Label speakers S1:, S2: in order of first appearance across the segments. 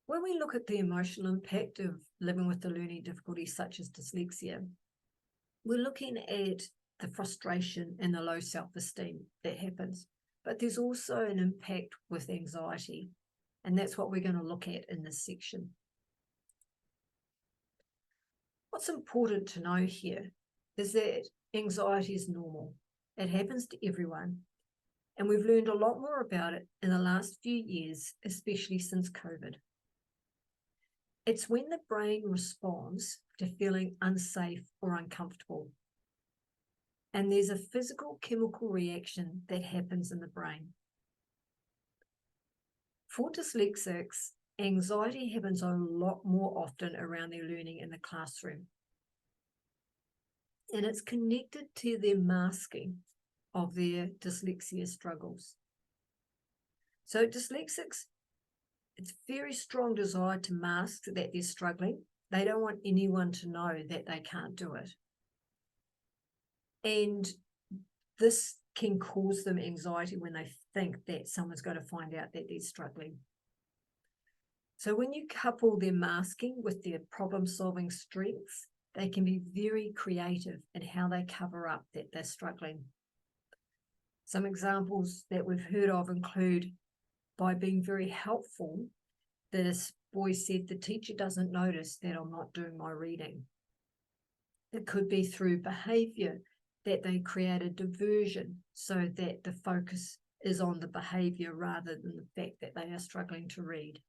S1: When we look at the emotional impact of living with a learning difficulty such as dyslexia, we're looking at the frustration and the low self-esteem that happens. But there's also an impact with anxiety, and that's what we're going to look at in this section. What's important to know here is that anxiety is normal. It happens to everyone, and we've learned a lot more about it in the last few years, especially since COVID. It's when the brain responds to feeling unsafe or uncomfortable. And there's a physical chemical reaction that happens in the brain. For dyslexics, anxiety happens a lot more often around their learning in the classroom. And it's connected to their masking of their dyslexia struggles. So dyslexics, it's a very strong desire to mask that they're struggling. They don't want anyone to know that they can't do it. And this can cause them anxiety when they think that someone's going to find out that they're struggling. So when you couple their masking with their problem-solving strengths, they can be very creative in how they cover up that they're struggling. Some examples that we've heard of include by being very helpful. This boy said, the teacher doesn't notice that I'm not doing my reading. It could be through behavior, that they create a diversion so that the focus is on the behavior rather than the fact that they are struggling to read.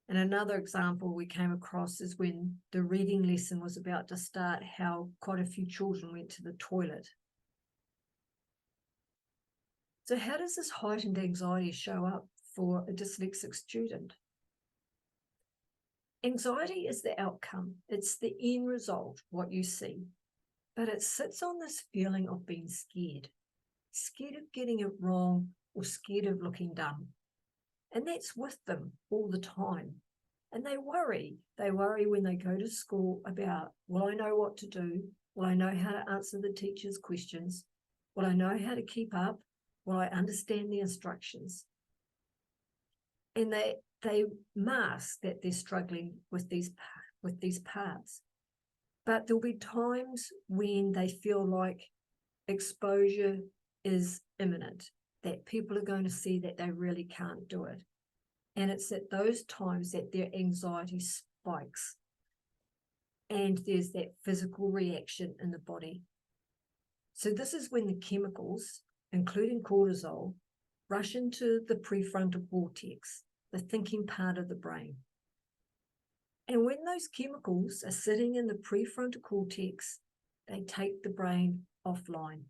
S1: And another example we came across is when the reading lesson was about to start, how quite a few children went to the toilet. So how does this heightened anxiety show up for a dyslexic student? Anxiety is the outcome. It's the end result, what you see. But it sits on this feeling of being scared of getting it wrong or scared of looking dumb. And that's with them all the time. And they worry. They worry when they go to school about, will I know what to do? Will I know how to answer the teacher's questions? Will I know how to keep up? Will I understand the instructions? And they mask that they're struggling with these parts. But there'll be times when they feel like exposure is imminent, that people are going to see that they really can't do it. And it's at those times that their anxiety spikes and there's that physical reaction in the body. So this is when the chemicals, including cortisol, rush into the prefrontal cortex, the thinking part of the brain. And when those chemicals are sitting in the prefrontal cortex, they take the brain offline.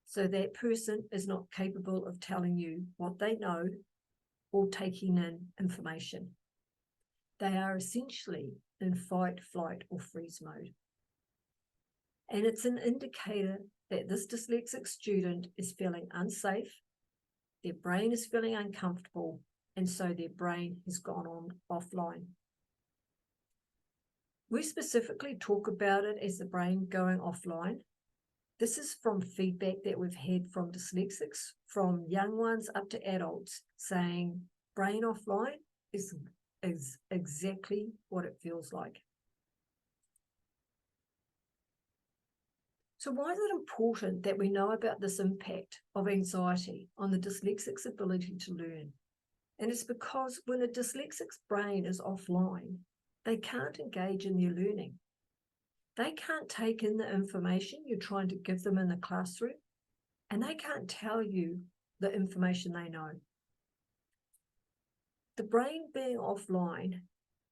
S1: So that person is not capable of telling you what they know or taking in information. They are essentially in fight, flight, or freeze mode. And it's an indicator that this dyslexic student is feeling unsafe, their brain is feeling uncomfortable, and so their brain has gone on offline. We specifically talk about it as the brain going offline. This is from feedback that we've had from dyslexics, from young ones up to adults, saying brain offline is exactly what it feels like. So why is it important that we know about this impact of anxiety on the dyslexic's ability to learn? And it's because when a dyslexic's brain is offline, they can't engage in their learning. They can't take in the information you're trying to give them in the classroom, and they can't tell you the information they know. The brain being offline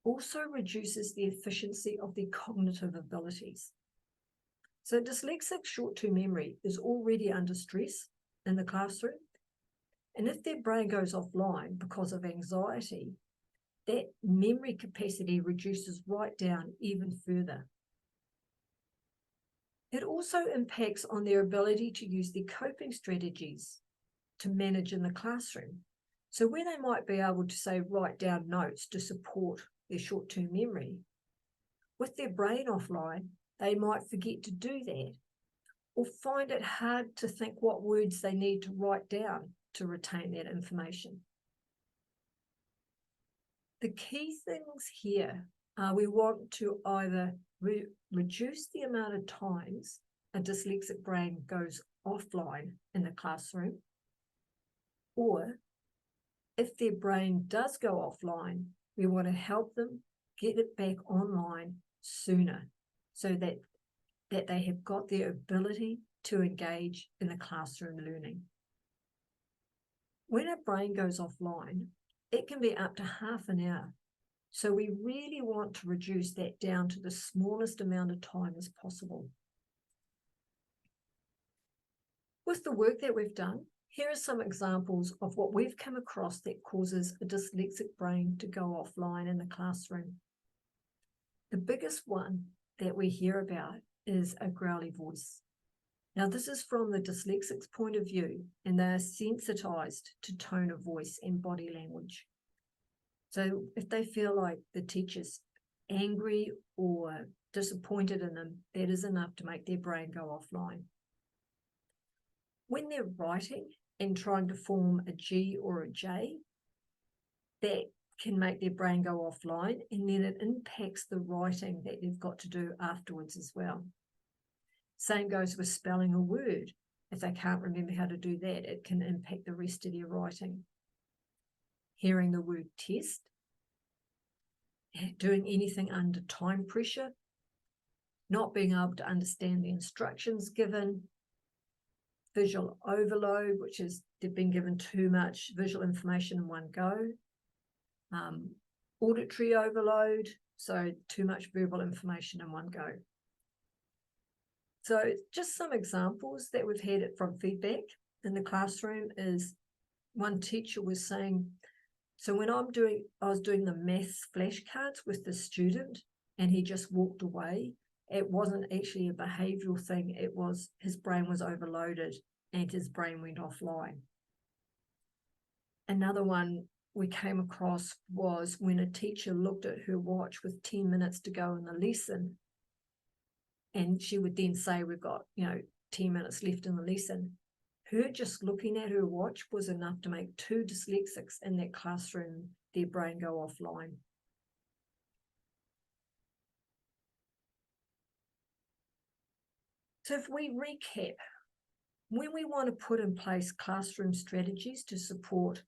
S1: also reduces the efficiency of their cognitive abilities. So dyslexic short-term memory is already under stress in the classroom, and if their brain goes offline because of anxiety, that memory capacity reduces right down even further. It also impacts on their ability to use their coping strategies to manage in the classroom. So where they might be able to, say, write down notes to support their short-term memory, with their brain offline, they might forget to do that or find it hard to think what words they need to write down to retain that information. The key things here are we want to either reduce the amount of times a dyslexic brain goes offline in the classroom, or if their brain does go offline, we want to help them get it back online sooner so that they have got the ability to engage in the classroom learning. When a brain goes offline, it can be up to half an hour. So we really want to reduce that down to the smallest amount of time as possible. With the work that we've done, here are some examples of what we've come across that causes a dyslexic brain to go offline in the classroom. The biggest one that we hear about is a growly voice. Now, this is from the dyslexic's point of view, and they're sensitized to tone of voice and body language. So if they feel like the teacher's angry or disappointed in them, that is enough to make their brain go offline. When they're writing and trying to form a G or a J, that can make their brain go offline, and then it impacts the writing that they've got to do afterwards as well. Same goes with spelling a word. If they can't remember how to do that, it can impact the rest of their writing. Hearing the word test, doing anything under time pressure, not being able to understand the instructions given, visual overload, which is they've been given too much visual information in one go, auditory overload, so too much verbal information in one go. So just some examples that we've had from feedback in the classroom is one teacher was saying, so when I was doing the maths flashcards with the student and he just walked away, it wasn't actually a behavioural thing, it was his brain was overloaded and his brain went offline. Another one we came across was when a teacher looked at her watch with 10 minutes to go in the lesson, and she would then say, we've got 10 minutes left in the lesson. Her just looking at her watch was enough to make 2 dyslexics in that classroom, their brain go offline. So if we recap, when we want to put in place classroom strategies to support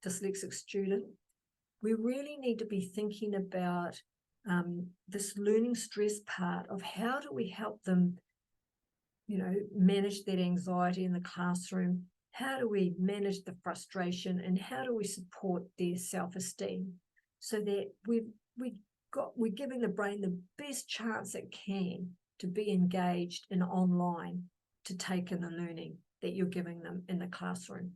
S1: dyslexic students, we really need to be thinking about this learning stress part of how do we help them manage that anxiety in the classroom, how do we manage the frustration, and how do we support their self-esteem so that we're giving the brain the best chance it can to be engaged in online to take in the learning that you're giving them in the classroom.